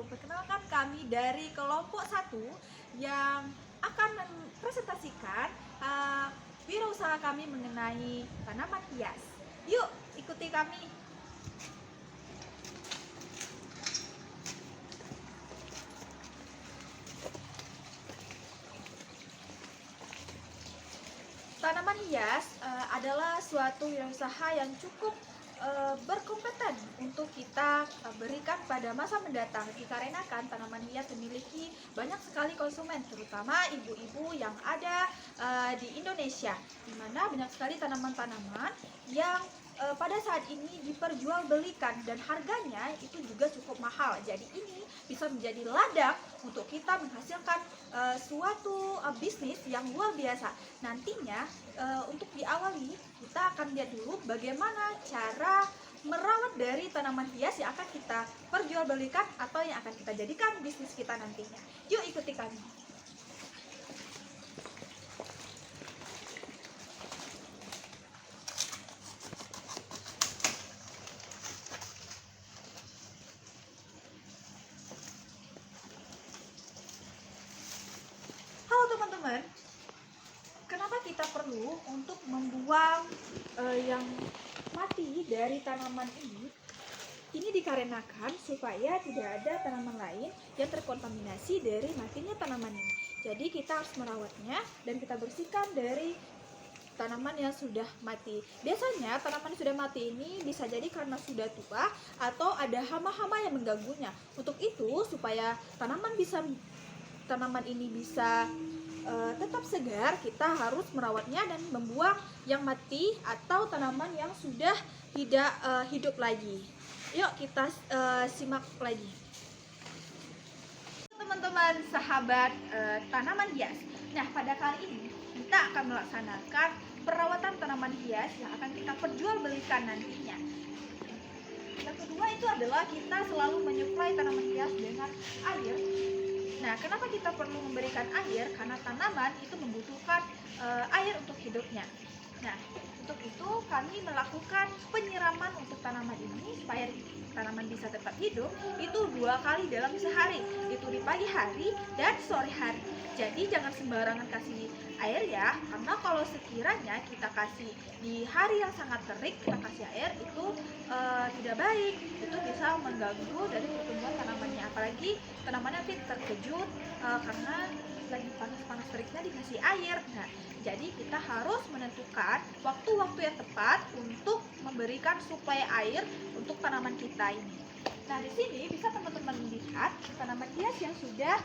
perkenalkan kami dari kelompok 1 yang akan mempresentasikan wirausaha kami mengenai tanaman hias. Yuk, ikuti kami. Tanaman hias adalah suatu wirausaha yang cukup berkompeten untuk kita berikan pada masa mendatang, dikarenakan tanaman hias memiliki banyak sekali konsumen, terutama ibu-ibu yang ada di Indonesia, di mana banyak sekali tanaman-tanaman yang pada saat ini diperjualbelikan dan harganya itu juga cukup mahal. Jadi ini bisa menjadi ladang untuk kita menghasilkan suatu bisnis yang luar biasa. Nantinya untuk diawali kita akan lihat dulu bagaimana cara merawat dari tanaman hias yang akan kita perjualbelikan atau yang akan kita jadikan bisnis kita nantinya. Yuk ikuti kami. Halo teman-teman, kenapa kita perlu untuk membuang yang mati dari tanaman ini? Ini dikarenakan supaya tidak ada tanaman lain yang terkontaminasi dari matinya tanaman ini. Jadi kita harus merawatnya dan kita bersihkan dari tanaman yang sudah mati. Biasanya tanaman yang sudah mati ini bisa jadi karena sudah tua atau ada hama-hama yang mengganggunya. Untuk itu supaya tanaman ini bisa tetap segar, kita harus merawatnya dan membuang yang mati atau tanaman yang sudah tidak hidup lagi. Yuk kita simak lagi. Teman-teman sahabat tanaman hias. Nah, pada kali ini kita akan melaksanakan perawatan tanaman hias yang akan kita perjualbelikan nantinya. Yang kedua itu adalah kita selalu menyuplai tanaman hias dengan air. Nah, kenapa kita perlu memberikan air? Karena tanaman itu membutuhkan air untuk hidupnya. Nah, untuk itu kami melakukan penyiraman untuk tanaman ini supaya tanaman bisa tetap hidup itu 2 kali dalam sehari, itu di pagi hari dan sore hari. Jadi jangan sembarangan kasih air ya, karena kalau sekiranya kita kasih di hari yang sangat terik, kita kasih air itu tidak baik, itu bisa mengganggu dari pertumbuhan tanamannya, apalagi tanamannya nanti terkejut karena lagi panas-panas teriknya dikasih air. Nah, jadi kita harus menentukan waktu-waktu yang tepat untuk memberikan suplai air untuk tanaman kita ini. Nah, di sini bisa teman-teman lihat tanaman hias yang sudah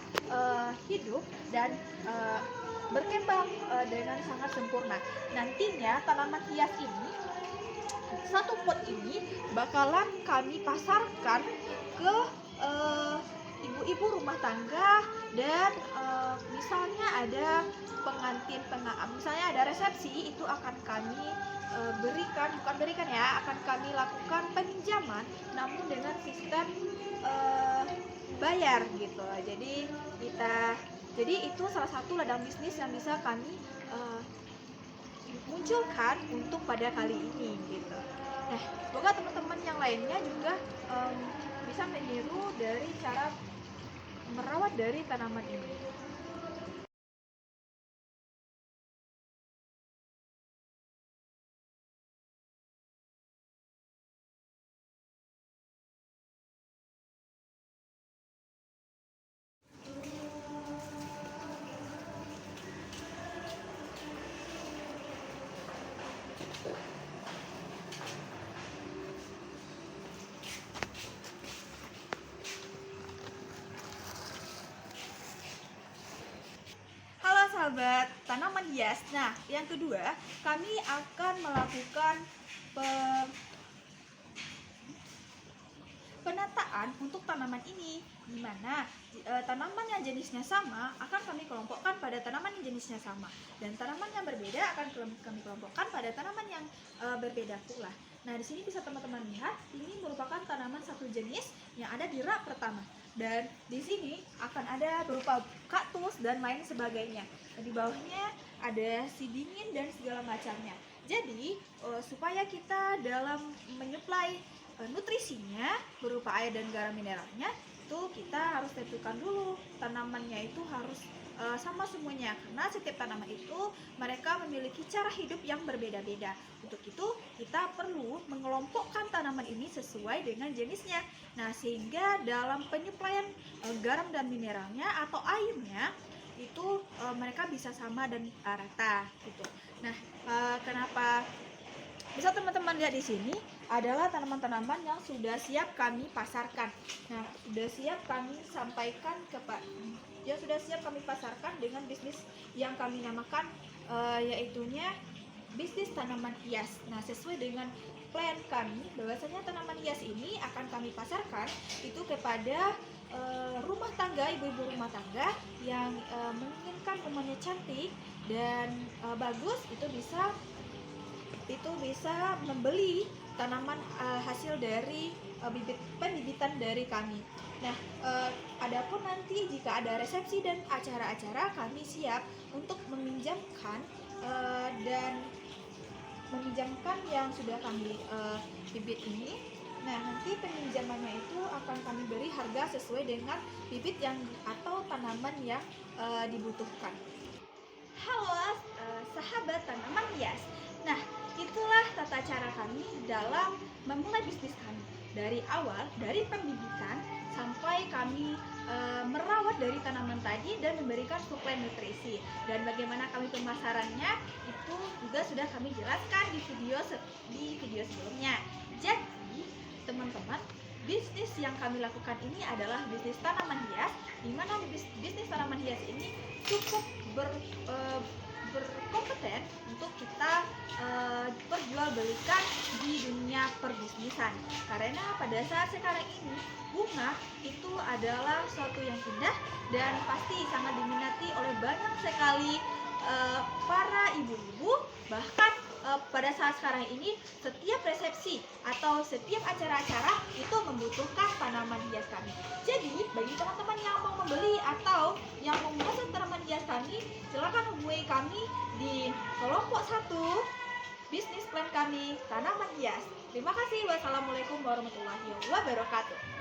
hidup dan berkembang dengan sangat sempurna. Nantinya tanaman hias ini, satu pot ini bakalan kami pasarkan ke ibu-ibu rumah tangga dan misalnya ada misalnya ada resepsi, itu akan kami akan kami lakukan peminjaman namun dengan sistem bayar gitu. Jadi itu salah satu ladang bisnis yang bisa kami munculkan untuk pada kali ini gitu. Nah, semoga teman-teman yang lainnya juga bisa meniru dari cara merawat dari tanaman ini. Halo sahabat tanaman hias. Nah, yang kedua, kami akan melakukan penataan untuk tanaman ini, di mana tanaman yang jenisnya sama akan kami kelompokkan pada tanaman yang jenisnya sama, dan tanaman yang berbeda akan kami kelompokkan pada tanaman yang berbeda pula. Nah, di sini bisa teman-teman lihat, ini merupakan tanaman satu jenis yang ada di rak pertama, dan di sini akan ada berupa kaktus dan lain sebagainya. Dan di bawahnya ada si dingin dan segala macamnya. Jadi supaya kita dalam menyuplai nutrisinya berupa air dan garam mineralnya, itu kita harus tentukan dulu tanamannya itu harus sama semuanya, karena setiap tanaman itu mereka memiliki cara hidup yang berbeda-beda. Untuk itu kita perlu mengelompokkan tanaman ini sesuai dengan jenisnya. Nah, sehingga dalam penyuplaian garam dan mineralnya atau airnya itu mereka bisa sama dan rata gitu. Nah, kenapa bisa teman-teman lihat di sini adalah tanaman-tanaman yang sudah siap kami pasarkan. Nah, sudah siap kami sampaikan sudah siap kami pasarkan dengan bisnis yang kami namakan yaitunya bisnis tanaman hias. Nah, sesuai dengan plan kami bahwasanya tanaman hias ini akan kami pasarkan itu kepada rumah tangga, ibu-ibu rumah tangga yang menginginkan rumahnya cantik dan bagus, itu bisa membeli tanaman hasil dari pembibitan dari kami. Nah, adapun nanti jika ada resepsi dan acara-acara, kami siap untuk meminjamkan yang sudah kami bibit ini. Nah, nanti peminjamannya itu akan kami beri harga sesuai dengan bibit yang atau tanaman yang dibutuhkan. Halo sahabat tanaman hias. Nah, itulah tata cara kami dalam memulai bisnis kami. Dari awal, dari pembibitan sampai kami merawat dari tanaman tadi dan memberikan suplai nutrisi. Dan bagaimana kami pemasarannya itu juga sudah kami jelaskan di video sebelumnya. Jadi, teman-teman, bisnis yang kami lakukan ini adalah bisnis tanaman hias, di mana bisnis tanaman hias ini cukup berkompeten untuk kita perjualbelikan di dunia perbisnisan. Karena pada saat sekarang ini bunga itu adalah suatu yang indah dan pasti sangat diminati oleh banyak sekali para ibu-ibu. Bahkan pada saat sekarang ini setiap resepsi atau setiap acara-acara itu membutuhkan tanaman hias kami. Jadi bagi teman-teman yang mau membeli atau yang mau memesan tanaman hias kami, silakan hubungi kami di kelompok 1 bisnis plan kami tanaman hias. Terima kasih. Wassalamualaikum warahmatullahi wabarakatuh.